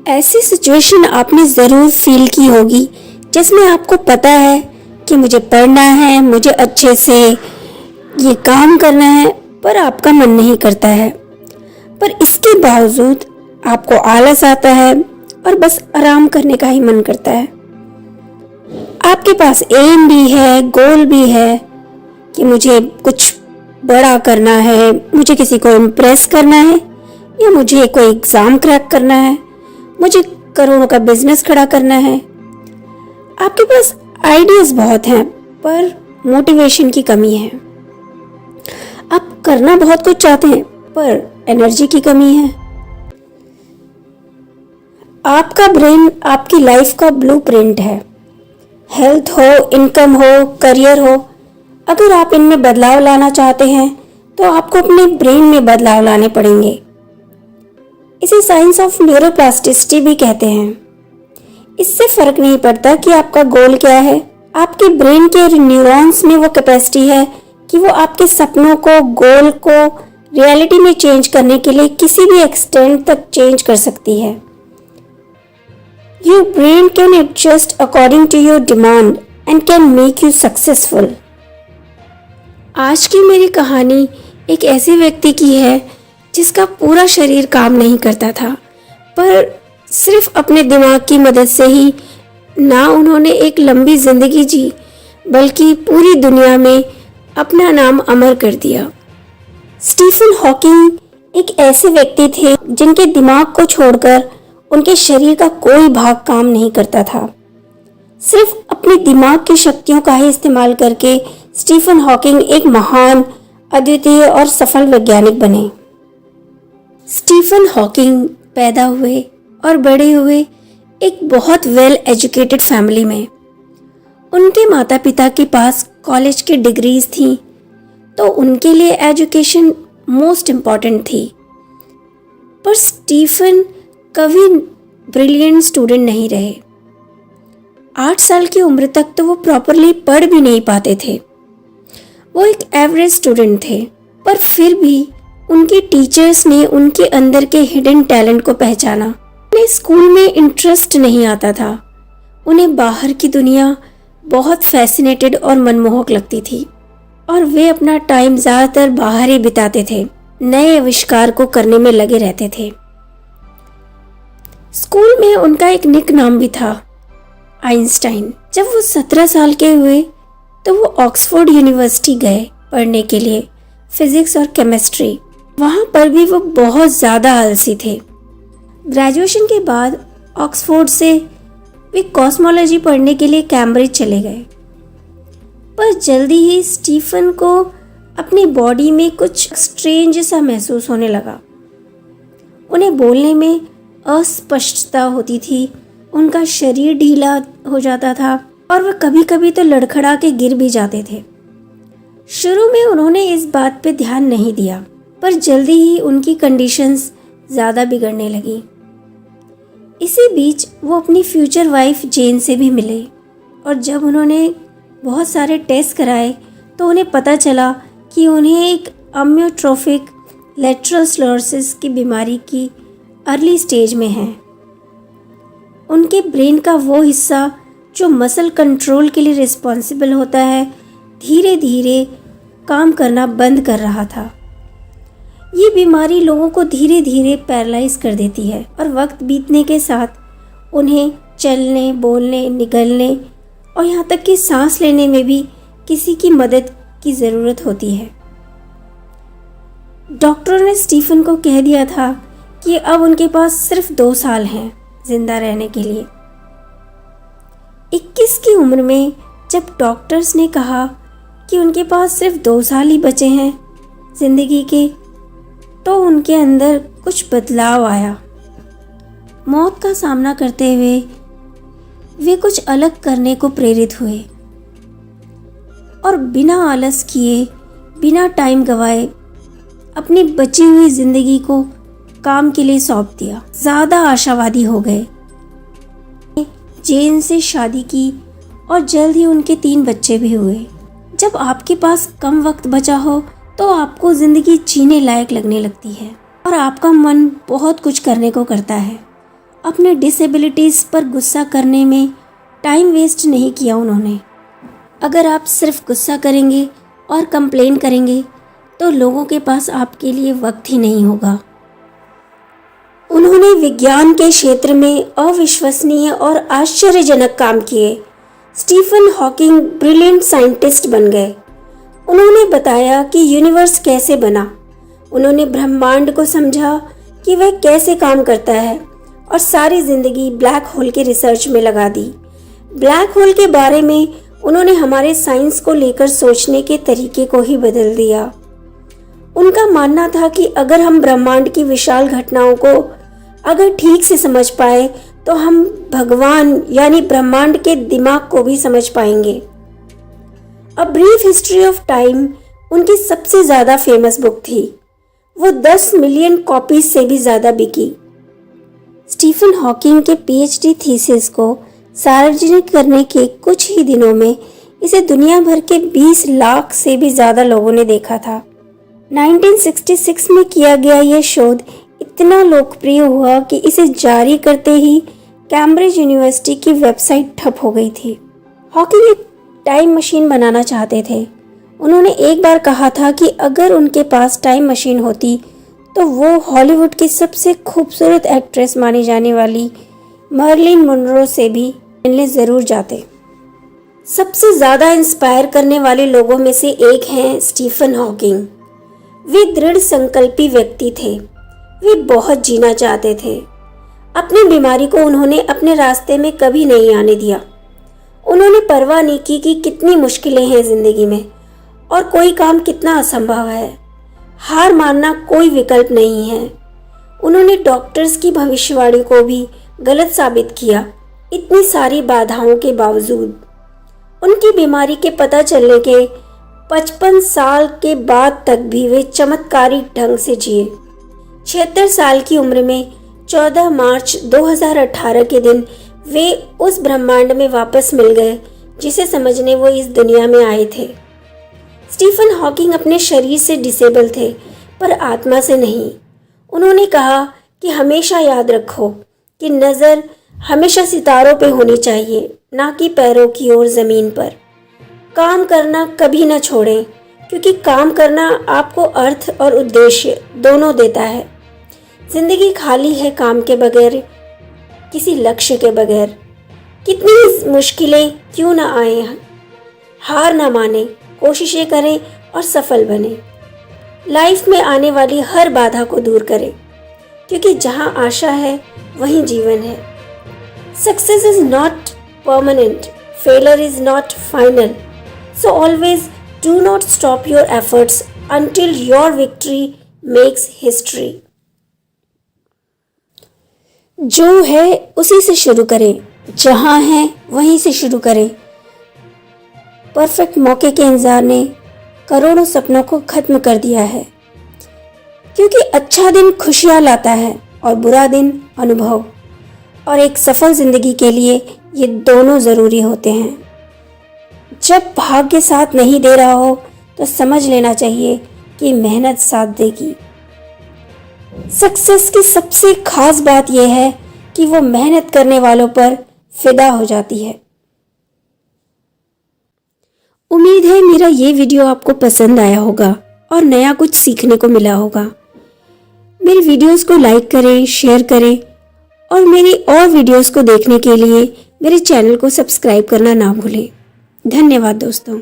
ऐसी सिचुएशन आपने ज़रूर फील की होगी जिसमें आपको पता है कि मुझे पढ़ना है, मुझे अच्छे से ये काम करना है, पर आपका मन नहीं करता है। पर इसके बावजूद आपको आलस आता है और बस आराम करने का ही मन करता है। आपके पास एम भी है, गोल भी है कि मुझे कुछ बड़ा करना है, मुझे किसी को इम्प्रेस करना है, या मुझे कोई एग्ज़ाम क्रैक करना है, मुझे करोड़ों का बिजनेस खड़ा करना है। आपके पास आइडियाज़ बहुत हैं, पर मोटिवेशन की कमी है। आप करना बहुत कुछ चाहते हैं, पर एनर्जी की कमी है। आपका ब्रेन आपकी लाइफ का ब्लूप्रिंट है। हेल्थ हो, इनकम हो, करियर हो, अगर आप इनमें बदलाव लाना चाहते हैं तो आपको अपने ब्रेन में बदलाव लाने पड़ेंगे। इसे साइंस ऑफ न्यूरोप्लास्टिसिटी भी कहते हैं। इससे फर्क नहीं पड़ता कि आपका गोल क्या है, आपके ब्रेन के न्यूरॉन्स में वो कैपेसिटी है कि वो आपके सपनों को, गोल को रियलिटी में चेंज करने के लिए किसी भी एक्सटेंट तक चेंज कर सकती है। Your brain can adjust according to your demand and can make you successful. आज की मेरी कहानी एक ऐसे व्यक्ति की है जिसका पूरा शरीर काम नहीं करता था, पर सिर्फ अपने दिमाग की मदद से ही ना उन्होंने एक लंबी जिंदगी जी, बल्कि पूरी दुनिया में अपना नाम अमर कर दिया। स्टीफन हॉकिंग एक ऐसे व्यक्ति थे जिनके दिमाग को छोड़कर उनके शरीर का कोई भाग काम नहीं करता था। सिर्फ अपने दिमाग की शक्तियों का ही इस्तेमाल करके स्टीफन हॉकिंग एक महान, अद्वितीय और सफल वैज्ञानिक बने। स्टीफन हॉकिंग पैदा हुए और बड़े हुए एक बहुत वेल एजुकेटेड फैमिली में। उनके माता पिता के पास कॉलेज की डिग्रीज थीं, तो उनके लिए एजुकेशन मोस्ट इम्पॉर्टेंट थी। पर स्टीफन कभी ब्रिलियंट स्टूडेंट नहीं रहे। 8 साल की उम्र तक तो वो प्रॉपरली पढ़ भी नहीं पाते थे। वो एक एवरेज स्टूडेंट थे, पर फिर भी उनके टीचर्स ने उनके अंदर के हिडन टैलेंट को पहचाना। उन्हें स्कूल में इंटरेस्ट नहीं आता था। उन्हें बाहर की दुनिया बहुत फैसिनेटेड और मनमोहक लगती थी और वे अपना टाइम ज़्यादातर बाहर ही बिताते थे, नए आविष्कार को करने में लगे रहते थे। स्कूल में उनका एक निक नाम भी था, आइंस्टाइन। जब वो 17 साल के हुए तो वो ऑक्सफोर्ड यूनिवर्सिटी गए पढ़ने के लिए फिजिक्स और केमिस्ट्री। वहाँ पर भी वो बहुत ज़्यादा आलसी थे। ग्रेजुएशन के बाद ऑक्सफोर्ड से वे कॉस्मोलॉजी पढ़ने के लिए कैम्ब्रिज चले गए। पर जल्दी ही स्टीफन को अपनी बॉडी में कुछ स्ट्रेंज सा महसूस होने लगा। उन्हें बोलने में अस्पष्टता होती थी, उनका शरीर ढीला हो जाता था और वह कभी कभी तो लड़खड़ा के गिर भी जाते थे। शुरू में उन्होंने इस बात पे ध्यान नहीं दिया, पर जल्दी ही उनकी कंडीशंस ज़्यादा बिगड़ने लगी। इसी बीच वो अपनी फ्यूचर वाइफ जेन से भी मिले और जब उन्होंने बहुत सारे टेस्ट कराए तो उन्हें पता चला कि उन्हें एक अम्योट्रोफिक लेटरल स्क्लेरोसिस की बीमारी की अर्ली स्टेज में है। उनके ब्रेन का वो हिस्सा जो मसल कंट्रोल के लिए रिस्पॉन्सिबल होता है, धीरे धीरे काम करना बंद कर रहा था। ये बीमारी लोगों को धीरे धीरे पैरालाइज कर देती है और वक्त बीतने के साथ उन्हें चलने, बोलने, निगलने और यहाँ तक कि सांस लेने में भी किसी की मदद की ज़रूरत होती है। डॉक्टरों ने स्टीफन को कह दिया था कि अब उनके पास सिर्फ 2 साल हैं जिंदा रहने के लिए। 21 की उम्र में जब डॉक्टर्स ने कहा कि उनके पास सिर्फ 2 साल ही बचे हैं जिंदगी के, तो उनके अंदर कुछ बदलाव आया। मौत का सामना करते हुए वे कुछ अलग करने को प्रेरित हुए और बिना आलस किए, बिना टाइम गवाए अपनी बची हुई जिंदगी को काम के लिए सौंप दिया। ज़्यादा आशावादी हो गए। जेन से शादी की और जल्द ही उनके 3 बच्चे भी हुए। जब आपके पास कम वक्त बचा हो तो आपको ज़िंदगी जीने लायक लगने लगती है और आपका मन बहुत कुछ करने को करता है अपने डिसेबिलिटीज़ पर गुस्सा करने में टाइम वेस्ट नहीं किया उन्होंने। अगर आप सिर्फ गुस्सा करेंगे और कंप्लेन करेंगे तो लोगों के पास आपके लिए वक्त ही नहीं होगा। उन्होंने विज्ञान के क्षेत्र में अविश्वसनीय और आश्चर्यजनक काम किए। स्टीफन हॉकिंग ब्रिलियंट साइंटिस्ट बन गए। उन्होंने बताया कि यूनिवर्स कैसे बना। उन्होंने ब्रह्मांड को समझा कि वह कैसे काम करता है और सारी जिंदगी ब्लैक होल के रिसर्च में लगा दी। ब्लैक होल के बारे में उन्होंने हमारे साइंस को लेकर सोचने के तरीके को ही बदल दिया। उनका मानना था कि अगर हम ब्रह्मांड की विशाल घटनाओं को अगर ठीक से समझ पाए तो हम भगवान यानी ब्रह्मांड के दिमाग को भी समझ पाएंगे। A brief history of time उनकी सबसे ज्यादा फेमस बुक थी। वो 10 मिलियन कॉपीज से भी ज्यादा बिकी। स्टीफन हॉकिंग के पीएचडी थीसिस को सार्वजनिक करने के कुछ ही दिनों में इसे दुनिया भर के 20 लाख से भी ज्यादा लोगों ने देखा था। 1966 में किया गया यह शोध इतना लोकप्रिय हुआ कि इसे जारी करते ही कैम्ब्रिज यूनिवर्सिटी की वेबसाइट ठप हो गई थी। हॉकिंग एक टाइम मशीन बनाना चाहते थे। उन्होंने एक बार कहा था कि अगर उनके पास टाइम मशीन होती तो वो हॉलीवुड की सबसे खूबसूरत एक्ट्रेस मानी जाने वाली मर्लिन मोनरो से भी मिलने ज़रूर जाते। सबसे ज़्यादा इंस्पायर करने वाले लोगों में से एक हैं स्टीफन हॉकिंग। वे दृढ़ संकल्पी व्यक्ति थे। वे बहुत जीना चाहते थे। अपनी बीमारी को उन्होंने अपने रास्ते में कभी नहीं आने दिया। उन्होंने परवाह नहीं की कि कितनी मुश्किलें हैं ज़िंदगी में और कोई काम कितना असंभव है। हार मानना कोई विकल्प नहीं है। उन्होंने डॉक्टर्स की भविष्यवाणी को भी गलत साबित किया, इतनी सारी बाधाओं के बावजूद। उनकी बीमारी के पता चलने के 55 साल के बाद तक भी वे चमत्कारी ढंग से जिए। 76 साल की उम्र में 14 मार्च 2018 के दिन वे उस ब्रह्मांड में वापस मिल गए जिसे समझने वो इस दुनिया में आए थे। स्टीफन हॉकिंग अपने शरीर से डिसेबल थे पर आत्मा से नहीं। उन्होंने कहा कि हमेशा याद रखो कि नज़र हमेशा सितारों पे होनी चाहिए, ना कि पैरों की ओर ज़मीन पर। काम करना कभी ना छोड़ें क्योंकि काम करना आपको अर्थ और उद्देश्य दोनों देता है। जिंदगी खाली है काम के बगैर, किसी लक्ष्य के बगैर। कितनी मुश्किलें क्यों ना आए, हार ना माने, कोशिशें करें और सफल बने। लाइफ में आने वाली हर बाधा को दूर करें क्योंकि जहाँ आशा है वहीं जीवन है। Success is not permanent, failure is not final, so always do not stop your efforts until your victory makes history। जो है उसी से शुरू करें, जहां है वहीं से शुरू करें। परफेक्ट मौके के इंतजार ने करोड़ों सपनों को खत्म कर दिया है क्योंकि अच्छा दिन खुशियां लाता है और बुरा दिन अनुभव, और एक सफल जिंदगी के लिए ये दोनों ज़रूरी होते हैं। जब भाग्य साथ नहीं दे रहा हो तो समझ लेना चाहिए कि मेहनत साथ देगी। सक्सेस की सबसे खास बात यह है कि वो मेहनत करने वालों पर फिदा हो जाती है। उम्मीद है मेरा ये वीडियो आपको पसंद आया होगा और नया कुछ सीखने को मिला होगा। मेरी वीडियोस को लाइक करें, शेयर करें और मेरी और वीडियोस को देखने के लिए मेरे चैनल को सब्सक्राइब करना ना भूलें। धन्यवाद दोस्तों।